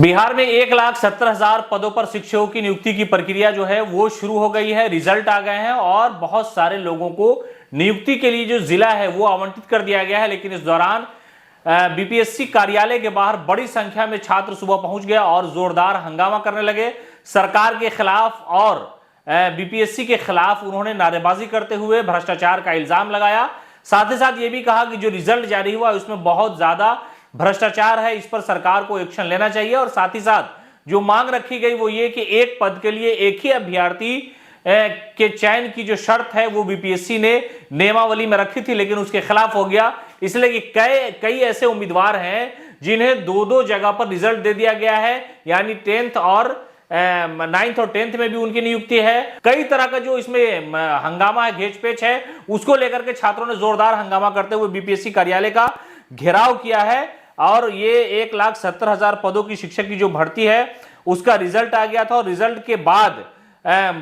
बिहार में 1,70,000 पदों पर शिक्षकों की नियुक्ति की प्रक्रिया जो है वो शुरू हो गई है। रिजल्ट आ गए हैं और बहुत सारे लोगों को नियुक्ति के लिए जो जिला है वो आवंटित कर दिया गया है। लेकिन इस दौरान बीपीएससी कार्यालय के बाहर बड़ी संख्या में छात्र सुबह पहुंच गए और जोरदार हंगामा करने लगे। सरकार के खिलाफ और बीपीएससी के खिलाफ उन्होंने नारेबाजी करते हुए भ्रष्टाचार का इल्जाम लगाया। साथ ही साथ ये भी कहा कि जो रिजल्ट जारी हुआ उसमें बहुत ज्यादा भ्रष्टाचार है, इस पर सरकार को एक्शन लेना चाहिए। और साथ ही साथ जो मांग रखी गई वो ये कि एक पद के लिए एक ही अभ्यर्थी के चयन की जो शर्त है वो बीपीएससी ने नियमावली में रखी थी, लेकिन उसके खिलाफ हो गया। इसलिए कि कई ऐसे उम्मीदवार हैं जिन्हें दो जगह पर रिजल्ट दे दिया गया है, यानी 10th और 9th और 10th में भी उनकी नियुक्ति है। कई तरह का जो इसमें हंगामा है, घेचपेच है, उसको लेकर के छात्रों ने जोरदार हंगामा करते हुए बीपीएससी कार्यालय का घेराव किया है। और ये 1,70,000 पदों की शिक्षक की जो भर्ती है उसका रिजल्ट आ गया था और रिजल्ट के बाद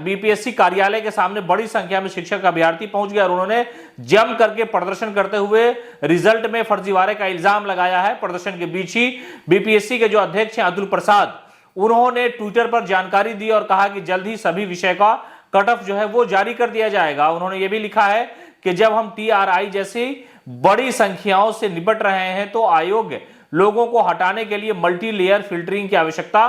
बीपीएससी कार्यालय के सामने बड़ी संख्या में शिक्षक अभ्यर्थी पहुंच गए और उन्होंने जम करके प्रदर्शन करते हुए रिजल्ट में फर्जीवाड़े का इल्जाम लगाया है। प्रदर्शन के बीच ही बीपीएससी के जो अध्यक्ष हैं अतुल प्रसाद, उन्होंने ट्विटर पर जानकारी दी और कहा कि जल्द ही सभी विषय का कट ऑफ जो है वो जारी कर दिया जाएगा। उन्होंने ये भी लिखा है कि जब हम टीआरआई जैसी बड़ी संख्याओं से निपट रहे हैं तो अयोग्य लोगों को हटाने के लिए मल्टी लेयर फिल्टरिंग की आवश्यकता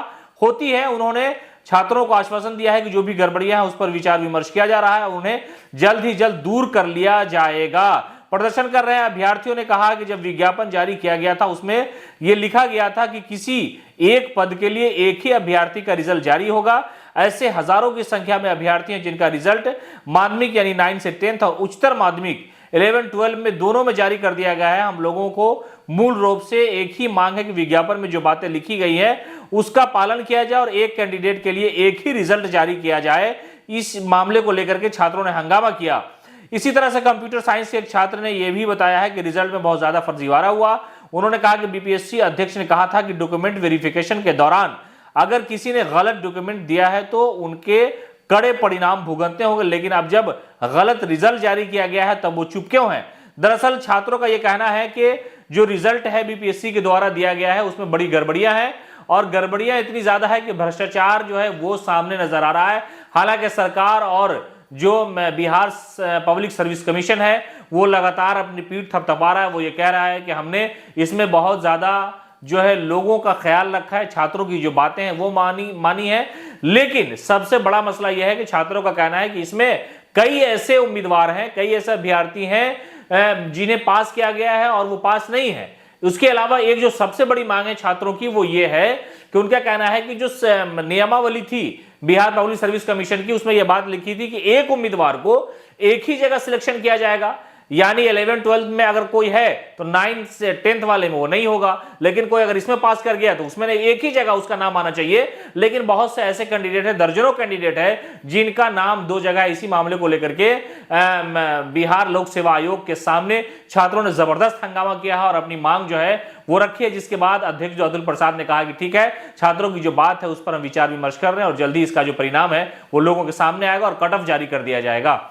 होती है। उन्होंने छात्रों को आश्वासन दिया है कि जो भी गड़बड़ियां हैं उस पर विचार विमर्श किया जा रहा है और उन्हें जल्द ही जल्द दूर कर लिया जाएगा। प्रदर्शन कर रहे अभ्यर्थियों ने कहा कि जब विज्ञापन जारी किया गया था उसमें यह लिखा गया था कि किसी एक पद के लिए एक ही अभ्यर्थी का रिजल्ट जारी होगा। ऐसे हजारों की संख्या में अभ्यर्थी हैं जिनका रिजल्ट माध्यमिक यानी 9 से 10th और उच्चतर माध्यमिक 11-12 में दोनों में जारी कर दिया गया है। हम लोगों को मूल रूप से एक ही मांग है कि विज्ञापन में जो बातें लिखी गई है उसका पालन किया जाए और एक कैंडिडेट के लिए एक ही रिजल्ट जारी किया जाए। इस मामले को लेकर के छात्रों ने हंगामा किया। इसी तरह से कंप्यूटर साइंस के एक छात्र ने यह भी बताया है कि रिजल्ट में बहुत ज्यादा फर्जीवाड़ा हुआ। उन्होंने कहा कि बीपीएससी अध्यक्ष ने कहा था कि डॉक्यूमेंट वेरिफिकेशन के दौरान अगर किसी ने गलत डॉक्यूमेंट दिया है तो उनके कड़े परिणाम भुगतने होंगे, लेकिन अब जब गलत रिजल्ट जारी किया गया है तब वो चुप क्यों हैं? दरअसल छात्रों का यह कहना है कि जो रिजल्ट है बीपीएससी के द्वारा दिया गया है उसमें बड़ी गड़बड़ियां हैं और गड़बड़ियां इतनी ज्यादा है कि भ्रष्टाचार जो है वो सामने नजर आ रहा है। हालांकि सरकार और जो बिहार पब्लिक सर्विस कमीशन है वो लगातार अपनी पीठ थपथपा रहा है। वो ये कह रहा है कि हमने इसमें बहुत ज्यादा जो है लोगों का ख्याल रखा है, छात्रों की जो बातें हैं वो मानी है। लेकिन सबसे बड़ा मसला यह है कि छात्रों का कहना है कि इसमें कई ऐसे उम्मीदवार हैं, कई ऐसे अभ्यर्थी हैं जिन्हें पास किया गया है और वो पास नहीं है। उसके अलावा एक जो सबसे बड़ी मांग है छात्रों की वो ये है कि उनका कहना है कि जो नियमावली थी बिहार पब्लिक सर्विस कमीशन की उसमें यह बात लिखी थी कि एक उम्मीदवार को एक ही जगह सिलेक्शन किया जाएगा, यानी 11-12 में अगर कोई है तो 9 से 10th वाले में वो नहीं होगा, लेकिन कोई अगर इसमें पास कर गया तो उसमें एक ही जगह उसका नाम आना चाहिए। लेकिन बहुत से ऐसे कैंडिडेट हैं, दर्जनों कैंडिडेट है जिनका नाम 2 जगह। इसी मामले को लेकर के बिहार लोक सेवा आयोग के सामने छात्रों ने जबरदस्त हंगामा किया है और अपनी मांग जो है वो रखी है, जिसके बाद अध्यक्ष जो अतुल प्रसाद ने कहा कि ठीक है, छात्रों की जो बात है उस पर हम विचार विमर्श कर रहे हैं और जल्दी इसका जो परिणाम है वो लोगों के सामने आएगा और कट ऑफ जारी कर दिया जाएगा।